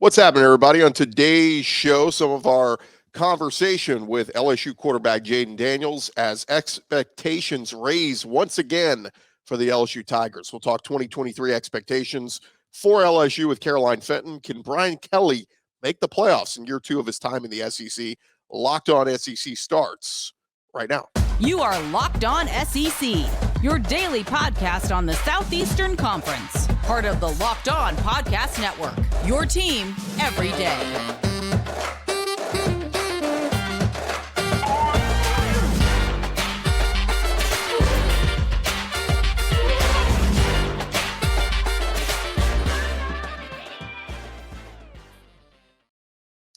What's happening, everybody? On today's show, some of our conversation with LSU quarterback Jayden Daniels as expectations raise once again for the LSU Tigers. We'll talk 2023 expectations for LSU with Caroline Fenton. Can Brian Kelly make the playoffs in year two of his time in the SEC? Locked On SEC starts right now. You are Locked On SEC, your daily podcast on the Southeastern Conference. Part of the Locked On Podcast Network, your team every day.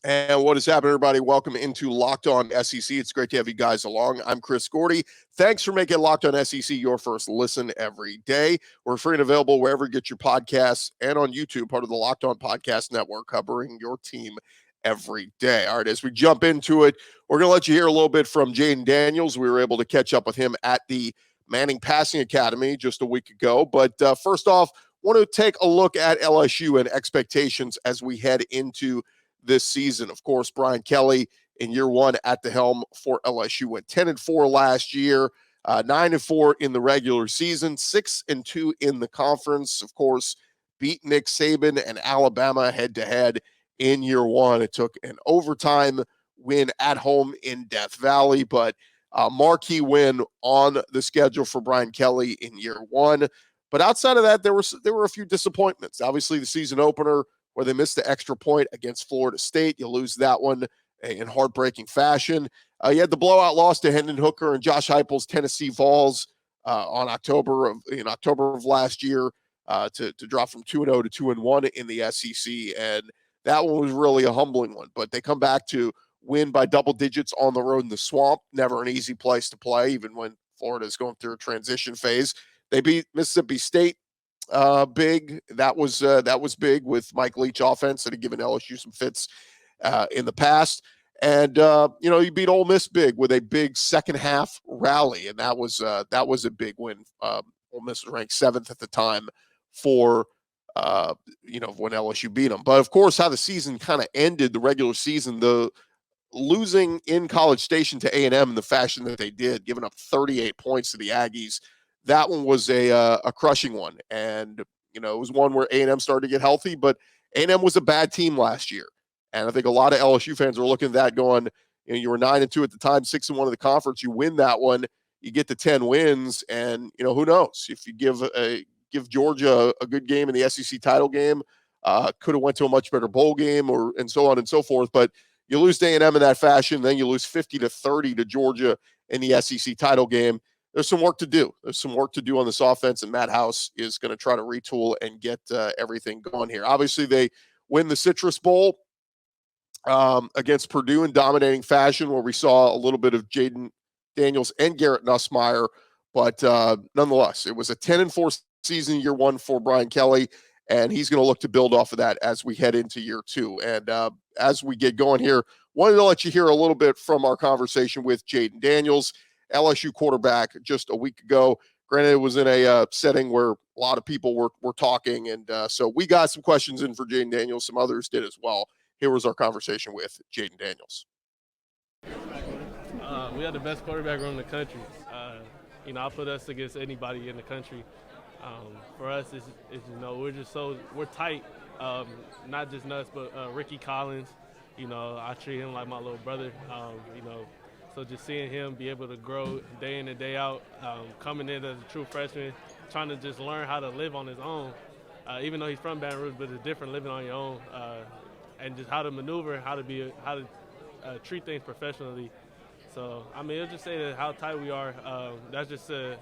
And what is happening, everybody? Welcome into Locked On SEC. It's great to have you guys along. I'm Chris Gordy. Thanks for making Locked On SEC your first listen every day. We're free and available wherever you get your podcasts and on YouTube, part of the Locked On Podcast Network, covering your team every day. All right, as we jump into it, we're going to let you hear a little bit from Jayden Daniels. We were able to catch up with him at the Manning Passing Academy just a week ago. But first off, want to take a look at LSU and expectations as we head into this season. Of course, Brian Kelly in year one at the helm for LSU went 10-4 last year, 9-4 in the regular season, 6-2 in the conference. Of course, beat Nick Saban and Alabama head to head in year one. It took an overtime win at home in Death Valley, but a marquee win on the schedule for Brian Kelly in year one. But outside of that, there were a few disappointments. Obviously, the season opener, where they missed the extra point against Florida State. You lose that one in heartbreaking fashion. You had the blowout loss to Hendon Hooker and Josh Heupel's Tennessee Vols in October of last year to drop from 2-0 to 2-1 in the SEC, and that one was really a humbling one. But they come back to win by double digits on the road in the Swamp. Never an easy place to play, even when Florida is going through a transition phase. They beat Mississippi State big. That was big with Mike Leach offense that had given LSU some fits in the past. And you beat Ole Miss big with a big second half rally, and that was a big win. Ole Miss was ranked 7th at the time for when LSU beat them. But of course, how the season kind of ended, the regular season, the losing in College Station to A&M in the fashion that they did, giving up 38 points to the Aggies. That one was a crushing one, and it was one where A&M started to get healthy, but A&M was a bad team last year, and I think a lot of LSU fans are looking at that going, you were 9-2 at the time, 6-1 in the conference. You win that one, you get to 10 wins, and who knows if you give Georgia a good game in the SEC title game, could have went to a much better bowl game, and so on and so forth. But you lose to A&M in that fashion, then you lose 50-30 to Georgia in the SEC title game. There's some work to do. There's some work to do on this offense, and Matt House is going to try to retool and get everything going here. Obviously, they win the Citrus Bowl against Purdue in dominating fashion, where we saw a little bit of Jayden Daniels and Garrett Nussmeier, but nonetheless, it was a 10-4 season year one for Brian Kelly, and he's going to look to build off of that as we head into year two. And as we get going here, wanted to let you hear a little bit from our conversation with Jayden Daniels, LSU quarterback, just a week ago. Granted, it was in a setting where a lot of people were talking, and so we got some questions in for Jayden Daniels. Some others did as well. Here was our conversation with Jayden Daniels. We have the best quarterback room in the country. I'll put us against anybody in the country. For us, we're tight. Not just us, but Ricky Collins. I treat him like my little brother. So just seeing him be able to grow day in and day out, coming in as a true freshman, trying to just learn how to live on his own, even though he's from Baton Rouge, but it's different living on your own, and just how to maneuver, how to treat things professionally. So, it'll just say that how tight we are. That's just a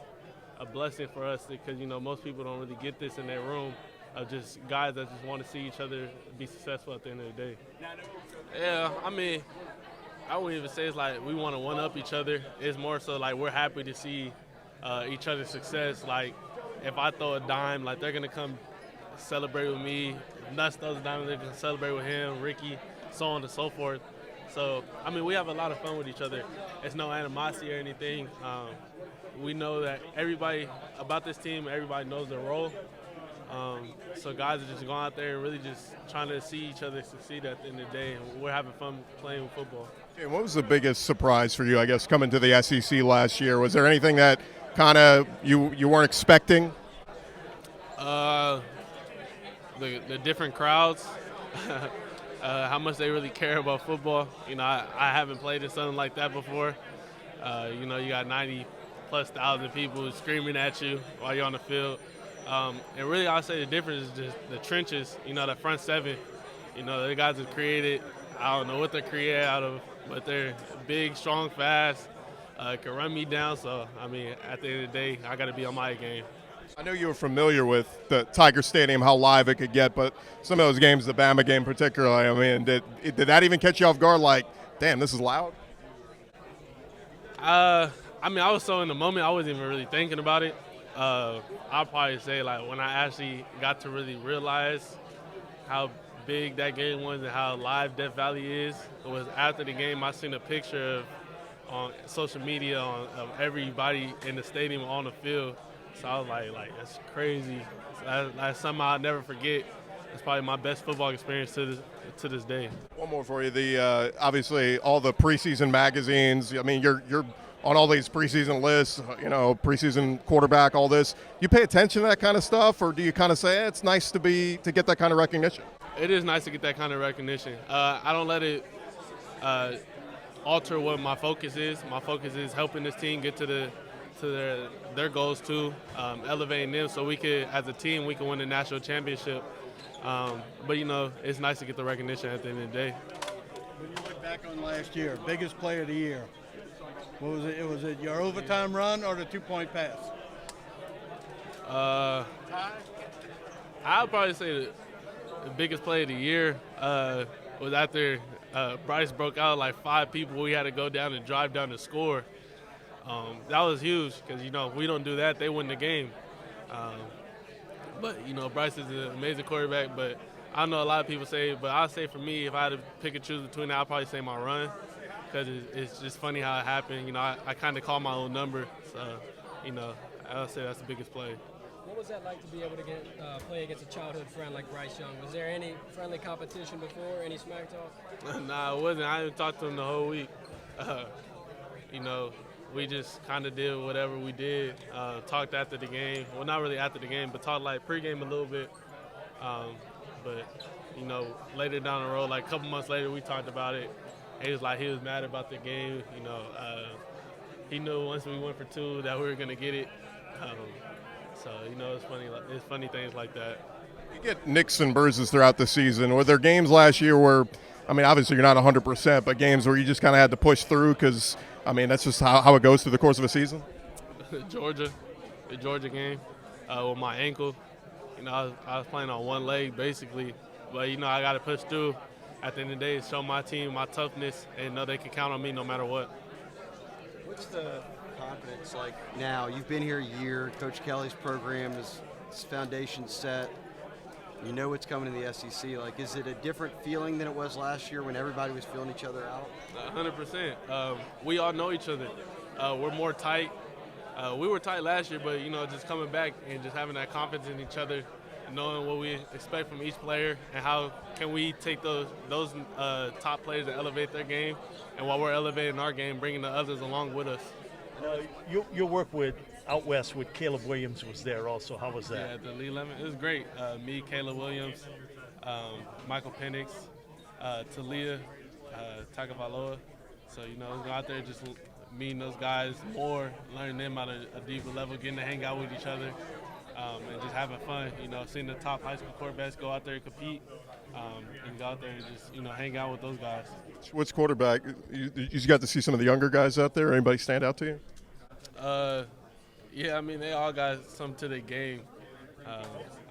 blessing for us because, most people don't really get this in their room of just guys that just want to see each other be successful at the end of the day. Yeah, I wouldn't even say it's like we want to one-up each other. It's more so like we're happy to see each other's success. Like if I throw a dime, like they're going to come celebrate with me. Nuts throws a dime, they're going to celebrate with him, Ricky, so on and so forth. So, we have a lot of fun with each other. It's no animosity or anything. We know that everybody about this team, everybody knows their role. So guys are just going out there and really just trying to see each other succeed at the end of the day, and we're having fun playing football. Okay, what was the biggest surprise for you, I guess, coming to the SEC last year? Was there anything that kind of you weren't expecting? The different crowds, how much they really care about football. You know, I haven't played in something like that before. You know, you got 90,000+ people screaming at you while you're on the field. And really, I'll say the difference is just the trenches, you know, the front seven. You know, the guys have created, I don't know what they're created out of, but they're big, strong, fast, can run me down. So, I mean, at the end of the day, I got to be on my game. I know you were familiar with the Tiger Stadium, how live it could get, but some of those games, the Bama game particularly, I mean, did that even catch you off guard, like, damn, this is loud? I mean, I was so in the moment, I wasn't even really thinking about it. I'll probably say, like, when I actually got to really realize how big that game was and how live Death Valley is, it was after the game. I seen a picture of, on social media of everybody in the stadium on the field. So I was like, that's crazy. That's something I'll never forget. It's probably my best football experience to this day. One more for you. The obviously all the preseason magazines. I mean, you're on all these preseason lists. You know, preseason quarterback, all this. You pay attention to that kind of stuff, or do you kind of say it's nice to get that kind of recognition? It is nice to get that kind of recognition. I don't let it alter what my focus is. My focus is helping this team get to their goals too, elevating them so we could, as a team, we can win the national championship. But you know, it's nice to get the recognition at the end of the day. When you look back on last year, biggest play of the year, what was it? Was it your overtime run or the 2-point pass? I'd probably say the biggest play of the year was after Bryce broke out like 5 people. We had to go down and drive down to score. That was huge because, you know, if we don't do that, they win the game. But, you know, Bryce is an amazing quarterback, but I know a lot of people say, but I'll say for me, if I had to pick and choose between that, I'll probably say my run because it's just funny how it happened. You know, I kind of call my own number. So, you know, I'll say that's the biggest play. What was that like to be able to get play against a childhood friend like Bryce Young? Was there any friendly competition before, any smack talk? Nah, it wasn't. I didn't talk to him the whole week. You know, we just kind of did whatever we did. Talked after the game. Well, not really after the game, but talked like pregame a little bit. But, you know, later down the road, like a couple months later, we talked about it. He was like, he was mad about the game. You know, he knew once we went for 2 that we were going to get it. So, you know, it's funny things like that. You get nicks and bruises throughout the season. Were there games last year where, I mean, obviously you're not 100%, but games where you just kind of had to push through because, I mean, that's just how it goes through the course of a season? The Georgia game with my ankle. You know, I was playing on one leg basically, but, you know, I got to push through at the end of the day, show my team my toughness and know they can count on me no matter what. What's the confidence like now? You've been here a year. Coach Kelly's program is foundation set. You know what's coming in the SEC. Like, is it a different feeling than it was last year when everybody was feeling each other out? 100%. We all know each other. We're more tight. We were tight last year, but, you know, just coming back and just having that confidence in each other, knowing what we expect from each player and how can we take those top players and elevate their game, and while we're elevating our game, bringing the others along with us. Your work out west with Caleb Williams was there also. How was that? Yeah, at the Lee Lemon, it was great. Me, Caleb Williams, Michael Penix, Talia, Tagovailoa. So, you know, go out there just meeting those guys more, learning them at a deeper level, getting to hang out with each other, and just having fun. You know, seeing the top high school quarterbacks go out there and compete, and go out there and just, you know, hang out with those guys. Which quarterback? You got to see some of the younger guys out there. Anybody stand out to you? Yeah, I mean, they all got something to their game.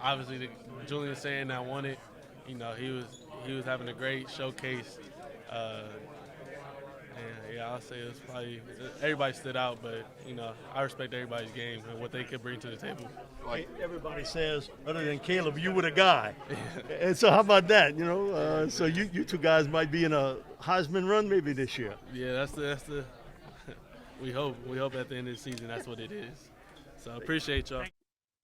Obviously, Julian saying that won it. You know, he was having a great showcase. And yeah, I'll say it was probably everybody stood out, but you know, I respect everybody's game and what they could bring to the table. Like everybody says, other than Caleb, you were the guy. And so how about that? You know, so you 2 guys might be in a Heisman run maybe this year. Yeah, that's the. We hope at the end of the season that's what it is. So appreciate y'all.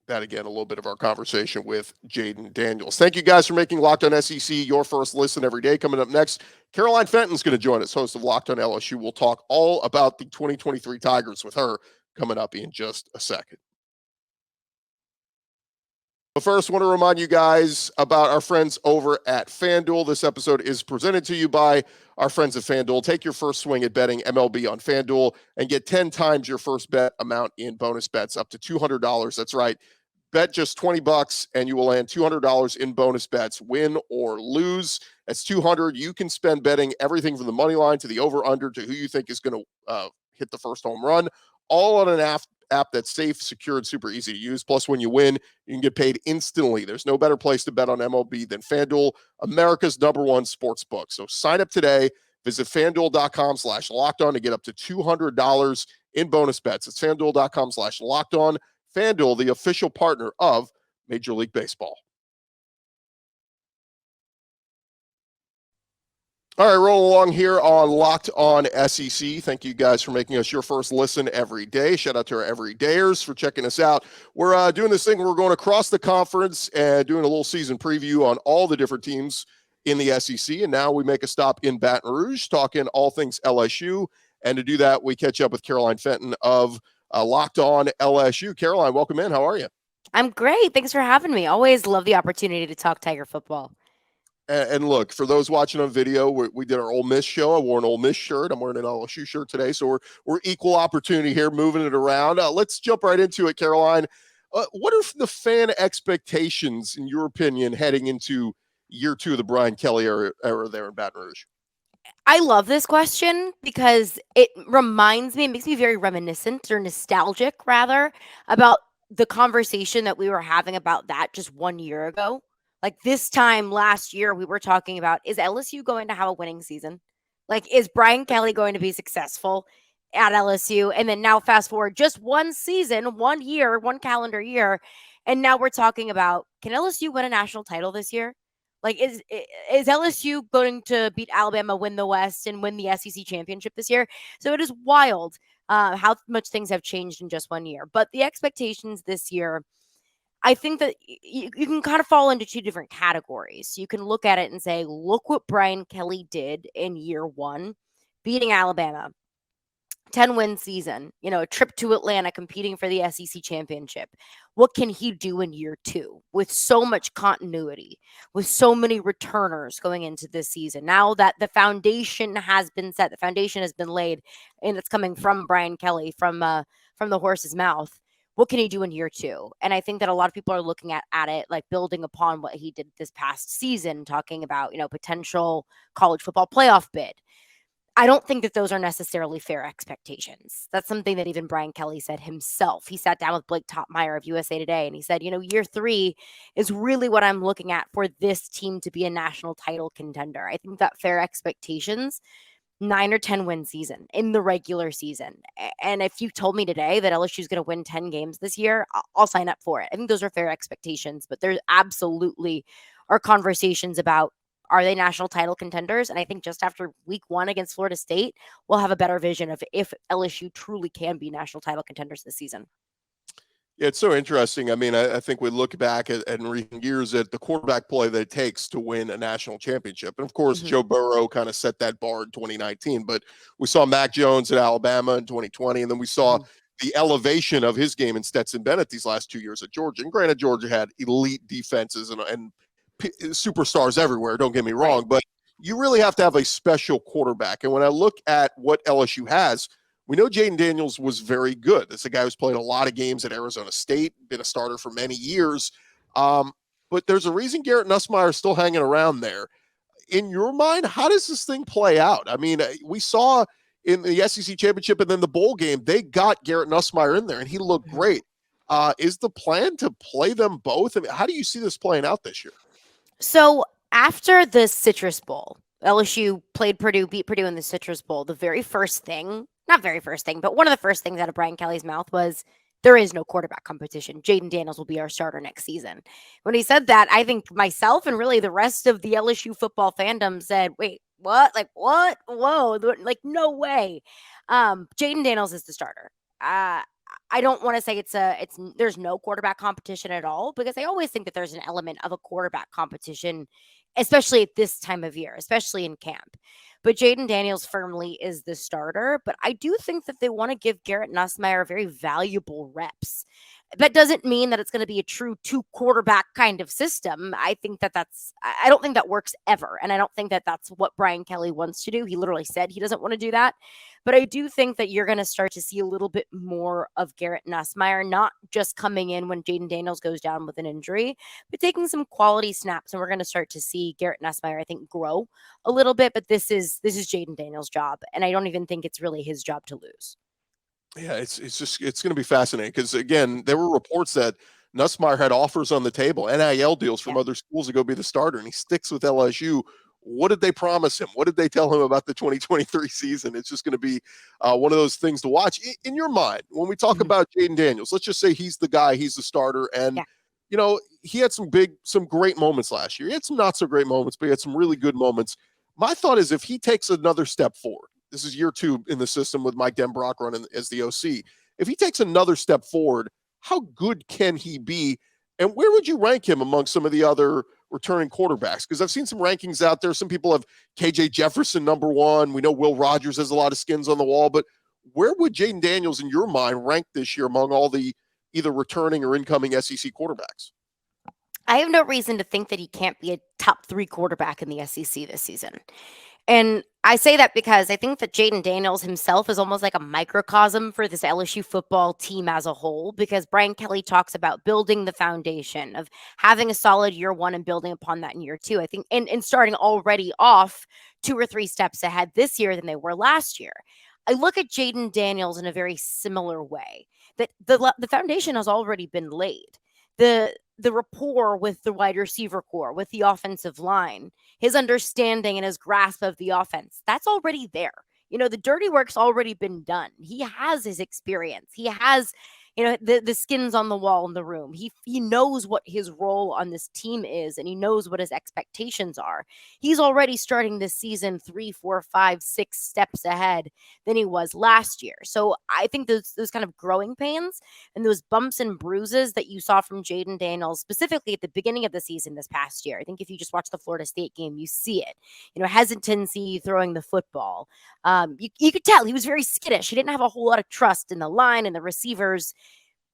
That again, a little bit of our conversation with Jayden Daniels. Thank you guys for making Locked On SEC your first listen every day. Coming up next, Caroline Fenton's going to join us, host of Locked On LSU. We'll talk all about the 2023 Tigers with her coming up in just a second. But first, I want to remind you guys about our friends over at FanDuel. This episode is presented to you by our friends at FanDuel. Take your first swing at betting MLB on FanDuel and get 10 times your first bet amount in bonus bets, up to $200. That's right. Bet just $20 and you will land $200 in bonus bets, win or lose. That's $200 you can spend betting everything from the money line to the over-under to who you think is going to hit the first home run, all on an app that's safe, secure, and super easy to use. Plus, when you win, you can get paid instantly. There's no better place to bet on MLB than FanDuel, America's #1 sports book. So sign up today. Visit FanDuel.com/lockedon to get up to $200 in bonus bets. It's FanDuel.com/lockedon. FanDuel, the official partner of Major League Baseball. All right, rolling along here on Locked On SEC. Thank you guys for making us your first listen every day. Shout out to our everydayers for checking us out. We're doing this thing. We're going across the conference and doing a little season preview on all the different teams in the SEC. And now we make a stop in Baton Rouge, talking all things LSU. And to do that, we catch up with Caroline Fenton of Locked On LSU. Caroline, welcome in. How are you? I'm great. Thanks for having me. Always love the opportunity to talk Tiger football. And look, for those watching on video, we did our Ole Miss show. I wore an Ole Miss shirt. I'm wearing an LSU shirt today. So we're equal opportunity here, moving it around. Let's jump right into it, Caroline. What are the fan expectations, in your opinion, heading into year 2 of the Brian Kelly era there in Baton Rouge? I love this question because it makes me very reminiscent or nostalgic, rather, about the conversation that we were having about that just 1 year ago. Like this time last year, we were talking about, is LSU going to have a winning season? Like, is Brian Kelly going to be successful at LSU? And then now fast forward just one season, 1 year, 1 calendar year. And now we're talking about, can LSU win a national title this year? Like, is LSU going to beat Alabama, win the West, and win the SEC championship this year? So it is wild how much things have changed in just 1 year. But the expectations this year, I think that you can kind of fall into 2 different categories. You can look at it and say, look what Brian Kelly did in year 1, beating Alabama, 10-win season, a trip to Atlanta, competing for the SEC championship. What can he do in year 2 with so much continuity, with so many returners going into this season? Now that the foundation has been set, the foundation has been laid, and it's coming from Brian Kelly, from the horse's mouth. What can he do in year 2? And I think that a lot of people are looking at it, like building upon what he did this past season, talking about, potential college football playoff bid. I don't think that those are necessarily fair expectations. That's something that even Brian Kelly said himself. He sat down with Blake Topmeyer of USA Today, and he said, year 3 is really what I'm looking at for this team to be a national title contender. I think that fair expectations, 9 or 10 win season in the regular season. And if you told me today that LSU is going to win 10 games this year, I'll sign up for it. I think those are fair expectations, but there absolutely are conversations about, are they national title contenders? And I think just after week 1 against Florida State, we'll have a better vision of if LSU truly can be national title contenders this season. Yeah, it's so interesting. I mean, I think we look back at recent years at the quarterback play that it takes to win a national championship. And of course, Joe Burrow kind of set that bar in 2019, but we saw Mac Jones at Alabama in 2020. And then we saw the elevation of his game in Stetson Bennett these last 2 years at Georgia. And granted, Georgia had elite defenses and superstars everywhere. Don't get me wrong, but you really have to have a special quarterback. And when I look at what LSU has, we know Jayden Daniels was very good. This is a guy who's played a lot of games at Arizona State, been a starter for many years. But there's a reason Garrett Nussmeier is still hanging around there. In your mind, how does this thing play out? I mean, we saw in the SEC championship and then the bowl game, they got Garrett Nussmeier in there, and he looked great. Is the plan to play them both? I mean, how do you see this playing out this year? So after the Citrus Bowl, LSU played Purdue, beat Purdue in the Citrus Bowl. The very first thing, not very first thing, but one of the first things out of Brian Kelly's mouth was, there is no quarterback competition. Jayden Daniels will be our starter next season. When he said that, I think myself and really the rest of the LSU football fandom said, wait, what? Like, what? Whoa, like, no way. Jayden Daniels is the starter. I don't want to say there's no quarterback competition at all, because I always think that there's an element of a quarterback competition, especially at this time of year, especially in camp. But Jayden Daniels firmly is the starter. But I do think that they want to give Garrett Nussmeier very valuable reps. That doesn't mean that it's going to be a true 2 quarterback kind of system. I don't think that works ever. And I don't think that that's what Brian Kelly wants to do. He literally said he doesn't want to do that. But I do think that you're going to start to see a little bit more of Garrett Nussmeier, not just coming in when Jayden Daniels goes down with an injury, but taking some quality snaps. And we're going to start to see Garrett Nussmeier, I think, grow a little bit. But this is Jayden Daniels' job. And I don't even think it's really his job to lose. Yeah, it's going to be fascinating because, again, there were reports that Nussmeier had offers on the table, NIL deals from other schools to go be the starter, and he sticks with LSU. What did they promise him? What did they tell him about the 2023 season? It's just going to be one of those things to watch. In your mind, when we talk about Jayden Daniels, let's just say he's the guy, he's the starter, and he had some great moments last year. He had some not so great moments, but he had some really good moments. My thought is, if he takes another step forward, this is year 2 in the system with Mike Denbrock running as the OC. If he takes another step forward, how good can he be? And where would you rank him among some of the other returning quarterbacks? Because I've seen some rankings out there. Some people have KJ Jefferson number 1. We know Will Rogers has a lot of skins on the wall. But where would Jayden Daniels, in your mind, rank this year among all the either returning or incoming SEC quarterbacks? I have no reason to think that he can't be a top 3 quarterback in the SEC this season. And I say that because I think that Jayden Daniels himself is almost like a microcosm for this LSU football team as a whole, because Brian Kelly talks about building the foundation of having a solid year 1 and building upon that in year 2. I think and starting already off 2 or 3 steps ahead this year than they were last year. I look at Jayden Daniels in a very similar way, that the foundation has already been laid. The rapport with the wide receiver core, with the offensive line, his understanding and his grasp of the offense, that's already there. The dirty work's already been done. He has his experience. He has, the skins on the wall in the room. He knows what his role on this team is, and he knows what his expectations are. He's already starting this season 3, 4, 5, 6 steps ahead than he was last year. So I think those kind of growing pains and those bumps and bruises that you saw from Jayden Daniels, specifically at the beginning of the season this past year, I think if you just watch the Florida State game, you see it. Hesitancy throwing the football. You could tell he was very skittish. He didn't have a whole lot of trust in the line and the receivers.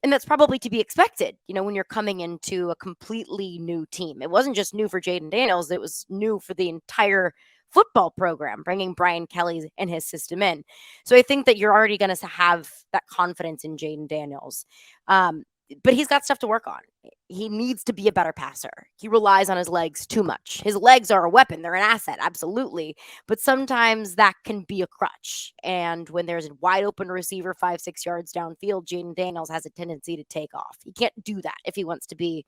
And that's probably to be expected, when you're coming into a completely new team. It wasn't just new for Jayden Daniels. It was new for the entire football program, bringing Brian Kelly and his system in. So I think that you're already going to have that confidence in Jayden Daniels. But he's got stuff to work on. He needs to be a better passer. He relies on his legs too much. His legs are a weapon. They're an asset, absolutely. But sometimes that can be a crutch. And when there's a wide open receiver 5-6 yards downfield, Jayden Daniels has a tendency to take off. He can't do that if he wants to be,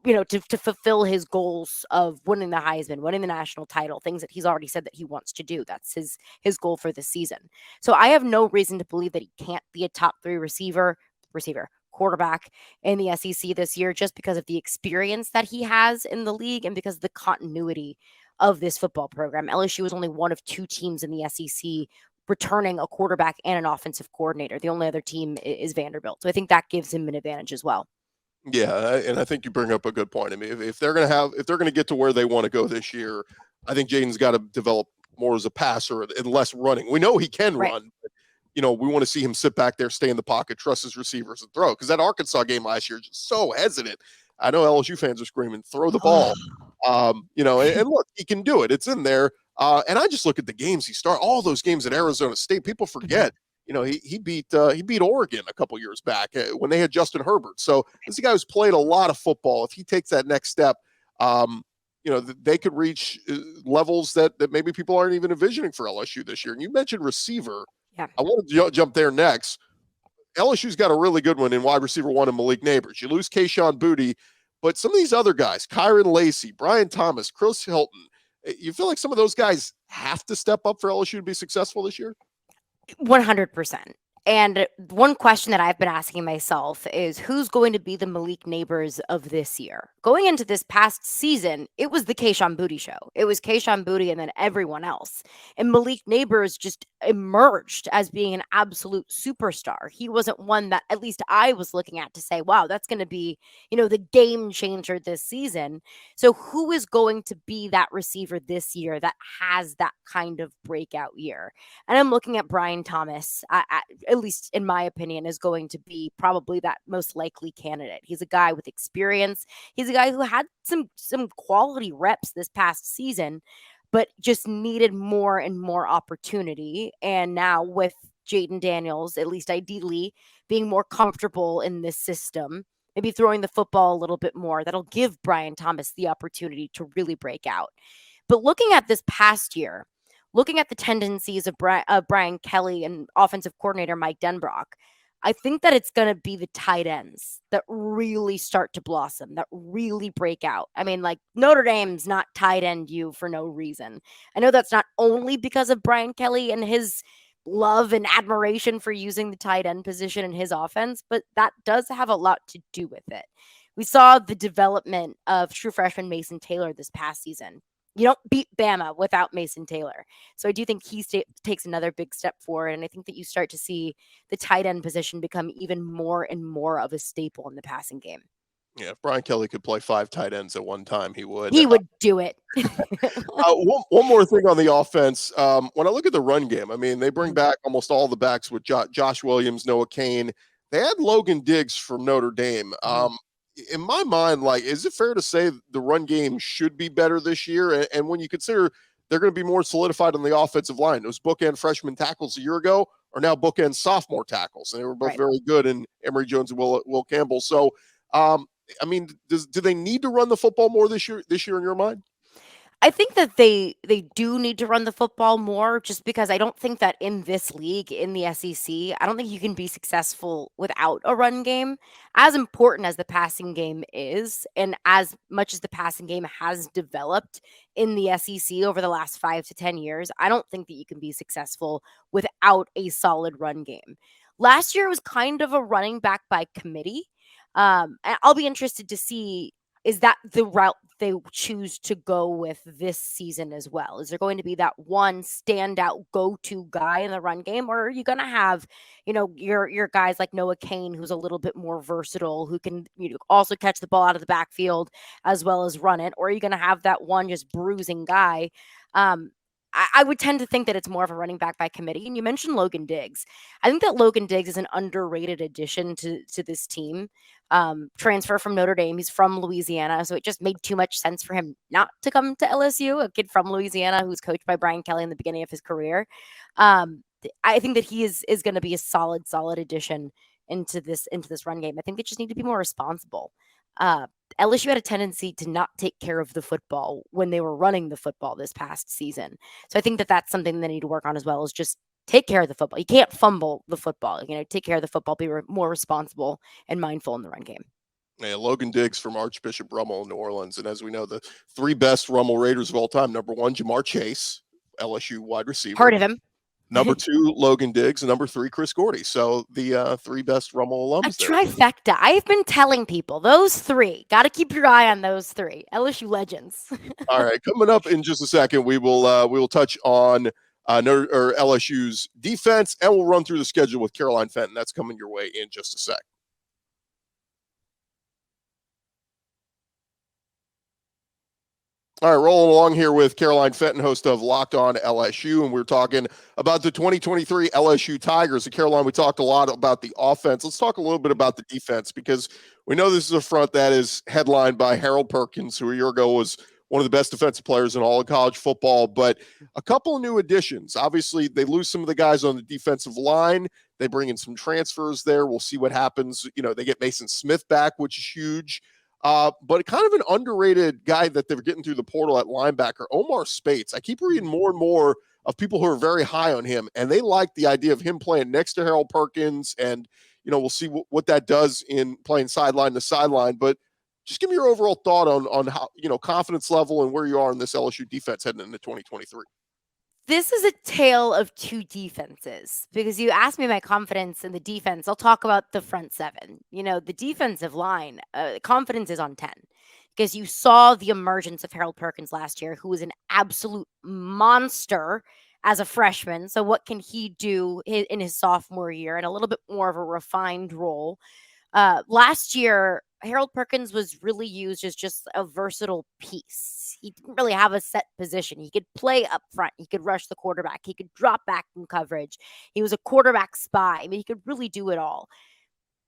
to fulfill his goals of winning the Heisman, winning the national title, things that he's already said that he wants to do. That's his goal for this season. So I have no reason to believe that he can't be a top 3 receiver, quarterback in the SEC this year, just because of the experience that he has in the league and because of the continuity of this football program. LSU is only one of 2 teams in the SEC returning a quarterback and an offensive coordinator. The only other team is Vanderbilt. So I think that gives him an advantage as well. Yeah, and I think you bring up a good point. I mean, if they're going to get to where they want to go this year, I think Jayden's got to develop more as a passer and less running. We know he can run, but we want to see him sit back there, stay in the pocket, trust his receivers and throw. Because that Arkansas game last year, just so hesitant. I know LSU fans are screaming, throw the ball. And look, he can do it. It's in there. And I just look at the games he started, all those games at Arizona State. People forget, he beat Oregon a couple years back when they had Justin Herbert. So this is a guy who's played a lot of football. If he takes that next step, they could reach levels that maybe people aren't even envisioning for LSU this year. And you mentioned receiver. Yeah. I want to jump there next. LSU's got a really good one in wide receiver 1 and Malik Neighbors. You lose Kayshon Boutte, but some of these other guys, Kyron Lacey, Brian Thomas, Chris Hilton, you feel like some of those guys have to step up for LSU to be successful this year? 100%. And one question that I've been asking myself is who's going to be the Malik Neighbors of this year? Going into this past season, it was the Kayshon Boutte show. It was Kayshon Boutte and then everyone else. And Malik Neighbors just emerged as being an absolute superstar. He wasn't one that at least I was looking at to say, wow, that's going to be, the game changer this season. So who is going to be that receiver this year that has that kind of breakout year? And I'm looking at Brian Thomas, at least in my opinion, is going to be probably that most likely candidate. He's a guy with experience. He's a guy who had some quality reps this past season, but just needed more and more opportunity. And now with Jayden Daniels, at least ideally, being more comfortable in this system, maybe throwing the football a little bit more, that'll give Brian Thomas the opportunity to really break out. But looking at this past year, looking at the tendencies of Brian Kelly and offensive coordinator Mike Denbrock, I think that it's going to be the tight ends that really start to blossom, that really break out. I mean, like Notre Dame's not tight end you for no reason. I know that's not only because of Brian Kelly and his love and admiration for using the tight end position in his offense, but that does have a lot to do with it. We saw the development of true freshman Mason Taylor this past season. You don't beat Bama without Mason Taylor. So I do think he takes another big step forward. And I think that you start to see the tight end position become even more and more of a staple in the passing game. Yeah, if Brian Kelly could play 5 tight ends at one time, he would. He would do it. One more thing on the offense. When I look at the run game, I mean, they bring back almost all the backs with Josh Williams, Noah Cain. They had Logan Diggs from Notre Dame. In my mind, like, is it fair to say the run game should be better this year? And when you consider they're going to be more solidified on the offensive line, those bookend freshman tackles a year ago are now bookend sophomore tackles, and they were both very good in Emory Jones and Will Campbell. So, I mean, do they need to run the football more this year in your mind? I think that they do need to run the football more just because I don't think that in this league, in the SEC, I don't think you can be successful without a run game. As important as the passing game is, and as much as the passing game has developed in the SEC over the last 5 to 10 years, I don't think that you can be successful without a solid run game. Last year was kind of a running back by committee. And I'll be interested to see, is that the route they choose to go with this season as well? Is there going to be that one standout go-to guy in the run game, or are you going to have, your guys like Noah Cain, who's a little bit more versatile, who can also catch the ball out of the backfield as well as run it, or are you going to have that one just bruising guy? I would tend to think that it's more of a running back by committee. And you mentioned Logan Diggs. I think that Logan Diggs is an underrated addition to this team. Transfer from Notre Dame. He's from Louisiana, so it just made too much sense for him not to come to LSU, a kid from Louisiana who's coached by Brian Kelly in the beginning of his career. I think that he is going to be a solid addition into this run game. I think they just need to be more responsible. LSU had a tendency to not take care of the football when they were running the football this past season. So I think that that's something they need to work on as well, is just take care of the football. You can't fumble the football. Take care of the football, be more responsible and mindful in the run game. Yeah, Logan Diggs from Archbishop Rummel in New Orleans. And as we know, the 3 best Rummel Raiders of all time: number 1, Jamar Chase, LSU wide receiver. Heard of him. Number 2, Logan Diggs, and number 3, Chris Gordy. So the 3 best Rummel alums. A trifecta. I've been telling people those 3. Got to keep your eye on those 3 LSU legends. All right, coming up in just a second, we will touch on LSU's defense, and we'll run through the schedule with Caroline Fenton. That's coming your way in just a sec. All right, rolling along here with Caroline Fenton, host of Locked On LSU, and we're talking about the 2023 LSU Tigers. And Caroline, we talked a lot about the offense. Let's talk a little bit about the defense, because we know this is a front that is headlined by Harold Perkins, who a year ago was one of the best defensive players in all of college football, but a couple of new additions. Obviously, they lose some of the guys on the defensive line. They bring in some transfers there. We'll see what happens. They get Mason Smith back, which is huge. But kind of an underrated guy that they're getting through the portal at linebacker, Omar Spates. I keep reading more and more of people who are very high on him, and they like the idea of him playing next to Harold Perkins. And, we'll see what that does in playing sideline to sideline. But just give me your overall thought on how, confidence level and where you are in this LSU defense heading into 2023. This is a tale of two defenses because you asked me my confidence in the defense. I'll talk about the front seven. The defensive line, confidence is on 10 because you saw the emergence of Harold Perkins last year, who was an absolute monster as a freshman. So, what can he do in his sophomore year and a little bit more of a refined role? Last year, Harold Perkins was really used as just a versatile piece. He didn't really have a set position. He could play up front. He could rush the quarterback. He could drop back in coverage. He was a quarterback spy. I mean, he could really do it all.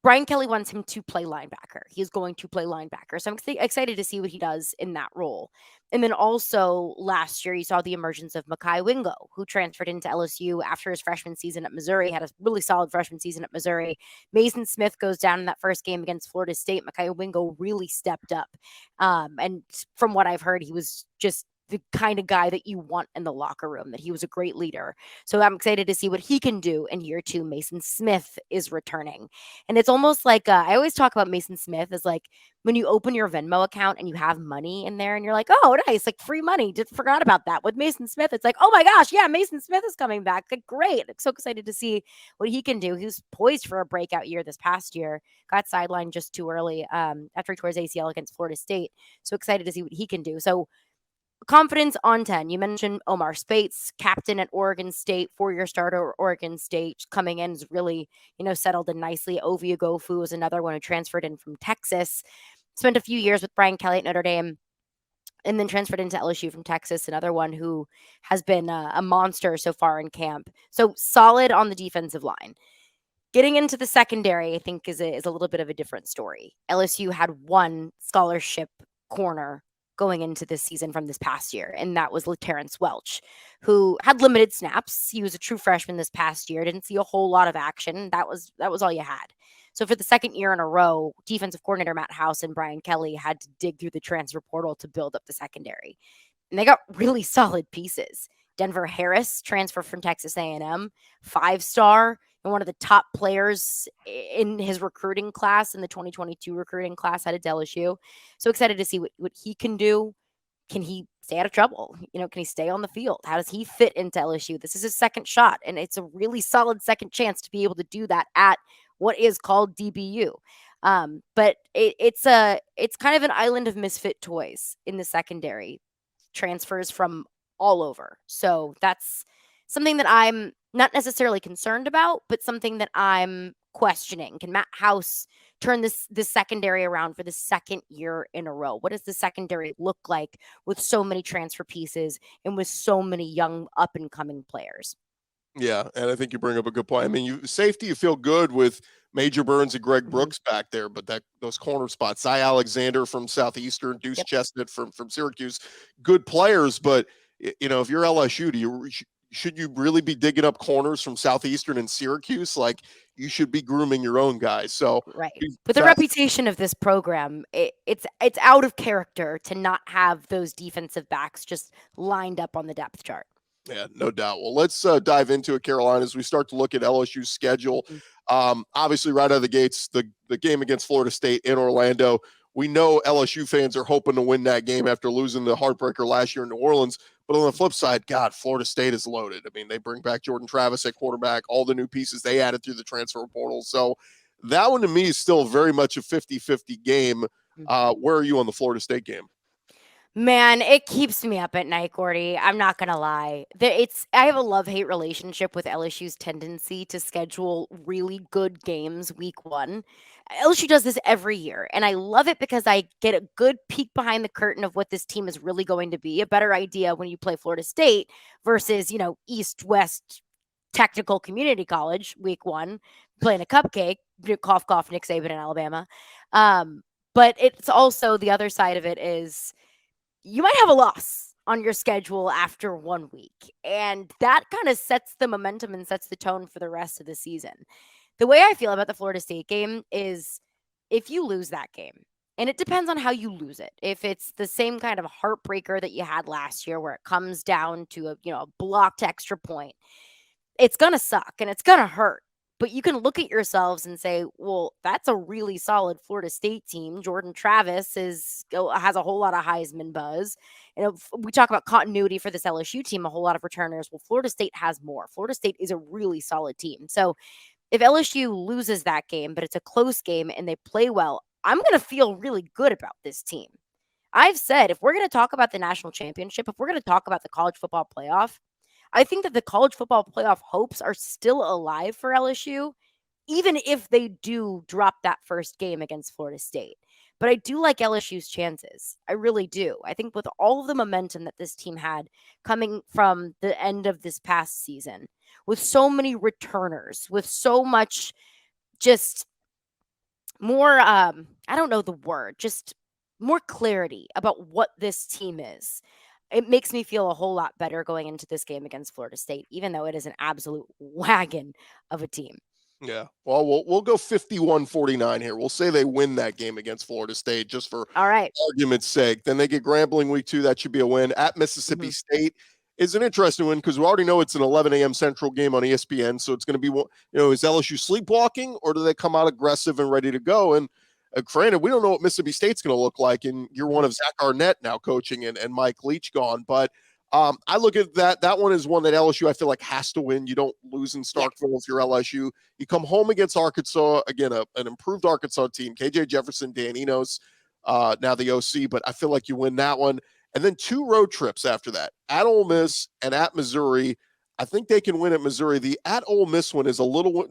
Brian Kelly wants him to play linebacker. He's going to play linebacker. So I'm excited to see what he does in that role. And then also last year, you saw the emergence of Mekhi Wingo, who transferred into LSU after his freshman season at Missouri, had a really solid freshman season at Missouri. Mason Smith goes down in that first game against Florida State. Mekhi Wingo really stepped up. And from what I've heard, he was just the kind of guy that you want in the locker room, that he was a great leader. So I'm excited to see what he can do in year two. Mason Smith is returning. And it's almost like I always talk about Mason Smith as like when you open your Venmo account and you have money in there and you're like, oh, nice, like free money. Just forgot about that. With Mason Smith, it's like, oh my gosh, yeah, Mason Smith is coming back. Like, great. I'm so excited to see what he can do. He was poised for a breakout year this past year, got sidelined just too early after he tore his ACL against Florida State. So excited to see what he can do. So confidence on 10. You mentioned Omar Spates, captain at Oregon State, 4-year starter at Oregon State, coming in is really, settled in nicely. Ovi Agofu was another one who transferred in from Texas, spent a few years with Brian Kelly at Notre Dame, and then transferred into LSU from Texas, another one who has been a monster so far in camp. So solid on the defensive line. Getting into the secondary, I think, is a little bit of a different story. LSU had one scholarship corner going into this season from this past year, and that was Terrence Welch, who had limited snaps. He was a true freshman this past year, didn't see a whole lot of action. That was all you had. So for the second year in a row, defensive coordinator Matt House and Brian Kelly had to dig through the transfer portal to build up the secondary, and they got really solid pieces. Denver Harris, transfer from Texas A&M, 5-star, and one of the top players in his recruiting class, in the 2022 recruiting class out of LSU. So excited to see what he can do. Can he stay out of trouble? Can he stay on the field? How does he fit into LSU? This is his second shot, and it's a really solid second chance to be able to do that at what is called DBU. But it's kind of an island of misfit toys in the secondary. Transfers from all over. So that's something that I'm not necessarily concerned about, but something that I'm questioning. Can Matt House turn this secondary around for the second year in a row? What does the secondary look like with so many transfer pieces and with so many young up and coming players? Yeah, and I think you bring up a good point. I mean, safety, you feel good with Major Burns and Greg Brooks back there, but those corner spots, Cy Alexander from Southeastern, Deuce Chestnut from Syracuse, good players, but if you're LSU, should you really be digging up corners from Southeastern and Syracuse? Like, you should be grooming your own guys. So right, with the reputation of this program, it's out of character to not have those defensive backs just lined up on the depth chart. Yeah, no doubt. Well, let's dive into it, Carolina, as we start to look at LSU's schedule. Obviously, right out of the gates, the game against Florida State in Orlando. We know LSU fans are hoping to win that game after losing the heartbreaker last year in New Orleans. But on the flip side, God, Florida State is loaded. I mean, they bring back Jordan Travis at quarterback, all the new pieces they added through the transfer portal. So that one to me is still very much a 50-50 game. Where are you on the Florida State game? Man, it keeps me up at night, Gordy. I'm not going to lie. I have a love-hate relationship with LSU's tendency to schedule really good games week one. LSU does this every year, and I love it because I get a good peek behind the curtain of what this team is really going to be, a better idea when you play Florida State versus, East-West Technical Community College week one, playing a cupcake, cough, cough, Nick Saban in Alabama. But it's also the other side of it is you might have a loss on your schedule after 1 week, and that kind of sets the momentum and sets the tone for the rest of the season. The way I feel about the Florida State game is if you lose that game, and it depends on how you lose it. If it's the same kind of heartbreaker that you had last year where it comes down to a blocked extra point, it's going to suck and it's going to hurt. But you can look at yourselves and say, well, that's a really solid Florida State team. Jordan Travis has a whole lot of Heisman buzz. We talk about continuity for this LSU team, a whole lot of returners. Well, Florida State has more. Florida State is a really solid team. So if LSU loses that game, but it's a close game and they play well, I'm going to feel really good about this team. I've said if we're going to talk about the national championship, if we're going to talk about the college football playoff, I think that the college football playoff hopes are still alive for LSU, even if they do drop that first game against Florida State. But I do like LSU's chances. I really do. I think with all of the momentum that this team had coming from the end of this past season, with so many returners, with so much just more, I don't know the word, just more clarity about what this team is. It makes me feel a whole lot better going into this game against Florida State, even though it is an absolute wagon of a team. Yeah. Well, we'll go 51-49 here. We'll say they win that game against Florida State just for All right. argument's sake. Then they get Grambling week 2. That should be a win. At Mississippi State is an interesting one because we already know it's an 11 a.m. Central game on ESPN. So it's going to be, is LSU sleepwalking or do they come out aggressive and ready to go? And granted, we don't know what Mississippi State's going to look like in year one of Zach Arnett now coaching and Mike Leach gone. But I look at that. That one is one that LSU, I feel like, has to win. You don't lose in Starkville if you're LSU. You come home against Arkansas, again, an improved Arkansas team. KJ Jefferson, Dan Enos, now the OC, but I feel like you win that one. And then 2 road trips after that, at Ole Miss and at Missouri. I think they can win at Missouri. The at Ole Miss one is a little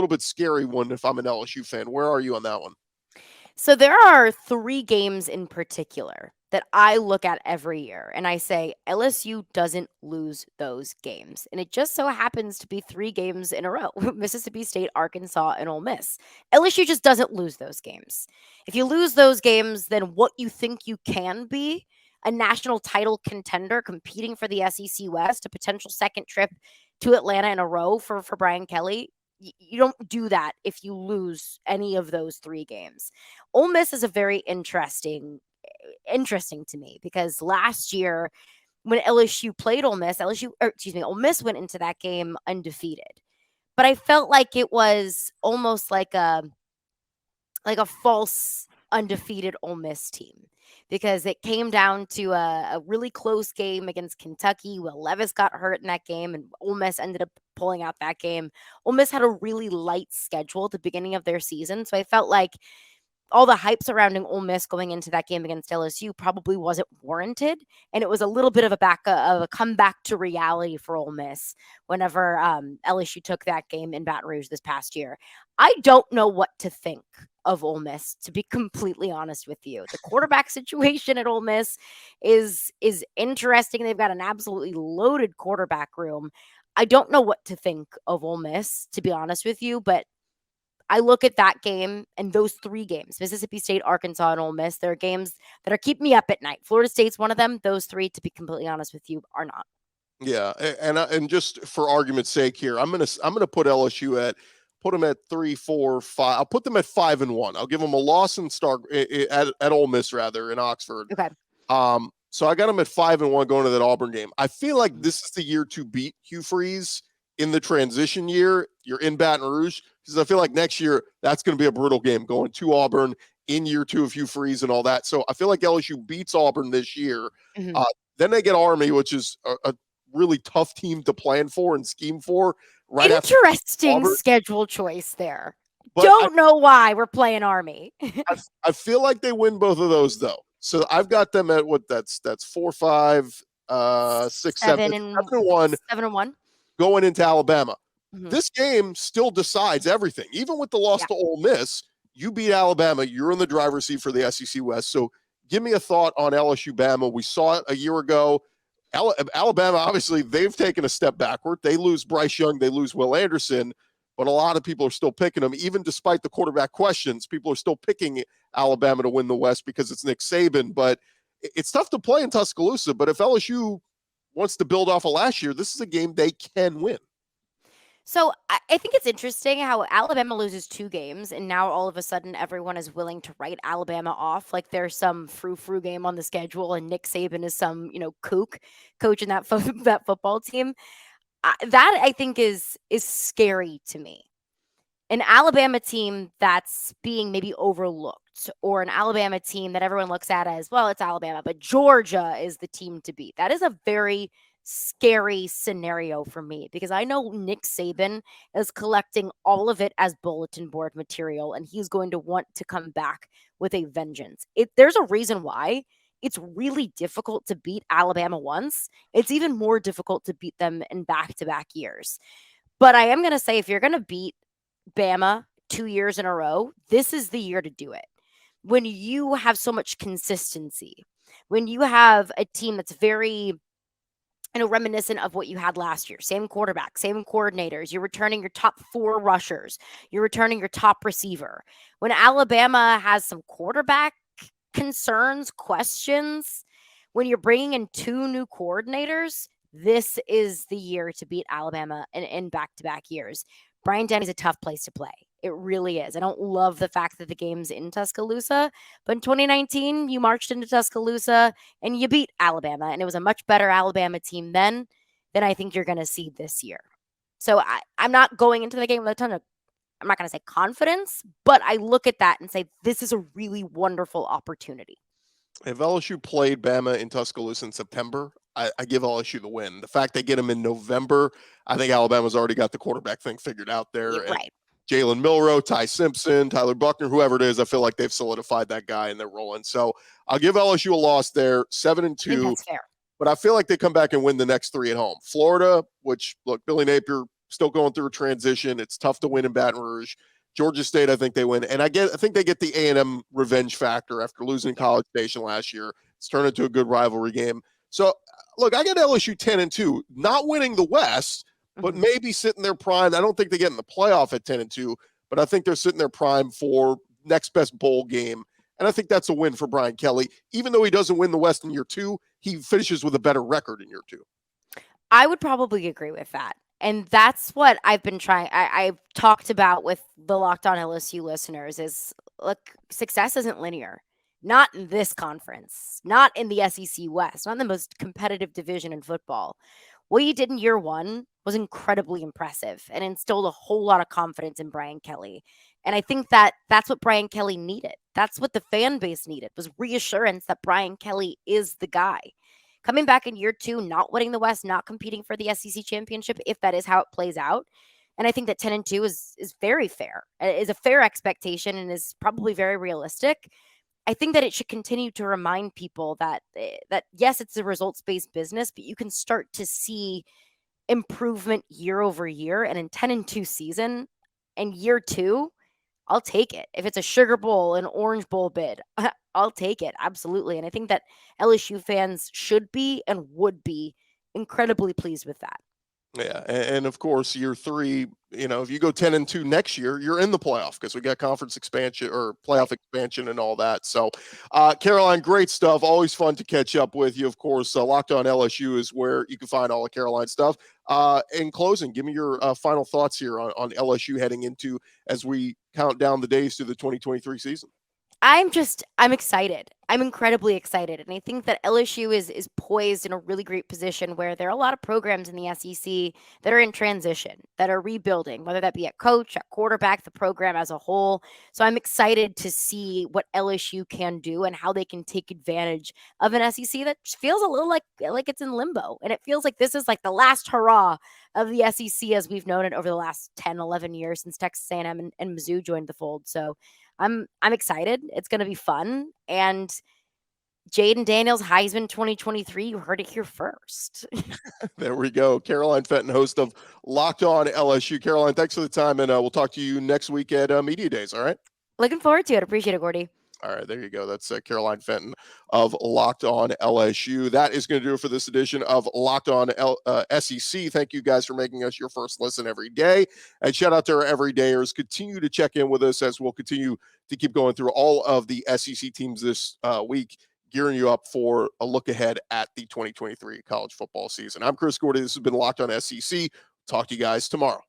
bit scary one if I'm an LSU fan. Where are you on that one? So there are 3 games in particular that I look at every year and I say LSU doesn't lose those games. And it just so happens to be 3 games in a row, Mississippi State, Arkansas, and Ole Miss. LSU just doesn't lose those games. If you lose those games, then what you think you can be, a national title contender competing for the SEC West, a potential second trip to Atlanta in a row for Brian Kelly, you don't do that if you lose any of those 3 games. Ole Miss is a very interesting to me because last year when LSU played Ole Miss, Ole Miss went into that game undefeated. But I felt like it was almost like a false undefeated Ole Miss team because it came down to a really close game against Kentucky. Will Levis got hurt in that game, and Ole Miss ended up pulling out that game. Ole Miss had a really light schedule at the beginning of their season, so I felt like all the hype surrounding Ole Miss going into that game against LSU probably wasn't warranted, and it was a little bit of a comeback to reality for Ole Miss whenever LSU took that game in Baton Rouge this past year. I don't know what to think of Ole Miss, to be completely honest with you. The quarterback situation at Ole Miss is interesting. They've got an absolutely loaded quarterback room. I don't know what to think of Ole Miss, to be honest with you, but I look at that game and those 3 games, Mississippi State, Arkansas, and Ole Miss, they're games that are keeping me up at night. Florida State's one of them. Those 3, to be completely honest with you, are not. Yeah, and just for argument's sake here, I'm gonna put LSU put them at 3, 4, 5. I'll put them at 5-1. I'll give them a loss in at Ole Miss rather in Oxford. Okay. So I got them at 5-1 going to that Auburn game. I feel like this is the year to beat Hugh Freeze in the transition year. You're in Baton Rouge because I feel like next year that's going to be a brutal game going to Auburn in year 2 of Hugh Freeze and all that. So I feel like LSU beats Auburn this year. Then they get Army, which is a really tough team to plan for and scheme for. Right. Interesting schedule choice there. But don't know why we're playing Army. I feel like they win both of those though. So I've got them at what that's 4, 5, 6, 7, 7-1. 7-1 going into Alabama. This game still decides everything. Even with the loss to Ole Miss, you beat Alabama. You're in the driver's seat for the SEC West. So give me a thought on LSU Bama. We saw it a year ago. Alabama, obviously, they've taken a step backward. They lose Bryce Young. They lose Will Anderson. But a lot of people are still picking them. Even despite the quarterback questions, people are still picking Alabama to win the West because it's Nick Saban. But it's tough to play in Tuscaloosa. But if LSU wants to build off of last year, this is a game they can win. So I think it's interesting how Alabama loses 2 games, and now all of a sudden everyone is willing to write Alabama off like there's some frou-frou game on the schedule, and Nick Saban is some kook coaching that football team. That I think is scary to me an Alabama team that's being maybe overlooked, or an Alabama team that everyone looks at as, well, it's Alabama, but Georgia is the team to beat. That is a very scary scenario for me, because I know Nick Saban is collecting all of it as bulletin board material, and he's going to want to come back with a vengeance. There's a reason why it's really difficult to beat Alabama once. It's even more difficult to beat them in back-to-back years. But I am going to say, if you're going to beat Bama 2 years in a row, this is the year to do it. When you have so much consistency, when you have a team that's very reminiscent of what you had last year. Same quarterback, same coordinators. You're returning your top 4 rushers. You're returning your top receiver. When Alabama has some quarterback concerns, questions, when you're bringing in 2 new coordinators, this is the year to beat Alabama in back-to-back years. Bryant-Denny's a tough place to play. It really is. I don't love the fact that the game's in Tuscaloosa, but in 2019, you marched into Tuscaloosa and you beat Alabama, and it was a much better Alabama team then than I think you're going to see this year. So I'm not going into the game with a ton of, I'm not going to say confidence, but I look at that and say, this is a really wonderful opportunity. If LSU played Bama in Tuscaloosa in September, I give LSU the win. The fact they get them in November, I think Alabama's already got the quarterback thing figured out there. Right. Jalen Milroe, Ty Simpson, Tyler Buckner, whoever it is, I feel like they've solidified that guy and they're rolling. So I'll give LSU a loss there, 7-2. I think that's fair. But I feel like they come back and win the next 3 at home. Florida, which, look, Billy Napier still going through a transition. It's tough to win in Baton Rouge. Georgia State, I think they win. And I think they get the A&M revenge factor after losing College Station last year. It's turned into a good rivalry game. So, look, I got LSU 10-2, not winning the West, but maybe sitting their prime. I don't think they get in the playoff at 10-2, but I think they're sitting their prime for next best bowl game. And I think that's a win for Brian Kelly. Even though he doesn't win the West in year 2, he finishes with a better record in year 2. I would probably agree with that. And that's what I've been trying. I've talked about with the Locked On LSU listeners is, look, success isn't linear. Not in this conference, not in the SEC West, not in the most competitive division in football. What you did in year 1 was incredibly impressive and instilled a whole lot of confidence in Brian Kelly. And I think that that's what Brian Kelly needed. That's what the fan base needed, was reassurance that Brian Kelly is the guy. Coming back in year 2, not winning the West, not competing for the SEC championship, if that is how it plays out. And I think that 10-2 is very fair, is a fair expectation, and is probably very realistic. I think that it should continue to remind people that yes, it's a results-based business, but you can start to see improvement year over year. And in 10-2 season and year 2, I'll take it. If it's a Sugar Bowl, an Orange Bowl bid, I'll take it. Absolutely. And I think that LSU fans should be and would be incredibly pleased with that. Yeah, and of course, year 3, if you go 10-2 next year, you're in the playoff because we got conference expansion or playoff expansion and all that. So, Caroline, great stuff. Always fun to catch up with you. Of course, Locked On LSU is where you can find all the Caroline stuff. In closing, give me your final thoughts here on LSU heading into as we count down the days to the 2023 season. I'm excited. I'm incredibly excited. And I think that LSU is poised in a really great position where there are a lot of programs in the SEC that are in transition, that are rebuilding, whether that be at coach, at quarterback, the program as a whole. So I'm excited to see what LSU can do and how they can take advantage of an SEC that feels a little like it's in limbo. And it feels like this is like the last hurrah of the SEC as we've known it over the last 10, 11 years since Texas A&M and Mizzou joined the fold. So I'm excited. It's going to be fun. And Jayden Daniels, Heisman 2023, you heard it here first. There we go. Caroline Fenton, host of Locked On LSU. Caroline, thanks for the time, and we'll talk to you next week at Media Days, all right? Looking forward to it. Appreciate it, Gordy. All right, there you go. That's Caroline Fenton of Locked On LSU. That is going to do it for this edition of Locked On SEC. Thank you guys for making us your first listen every day. And shout out to our everydayers. Continue to check in with us as we'll continue to keep going through all of the SEC teams this week, gearing you up for a look ahead at the 2023 college football season. I'm Chris Gordy. This has been Locked On SEC. Talk to you guys tomorrow.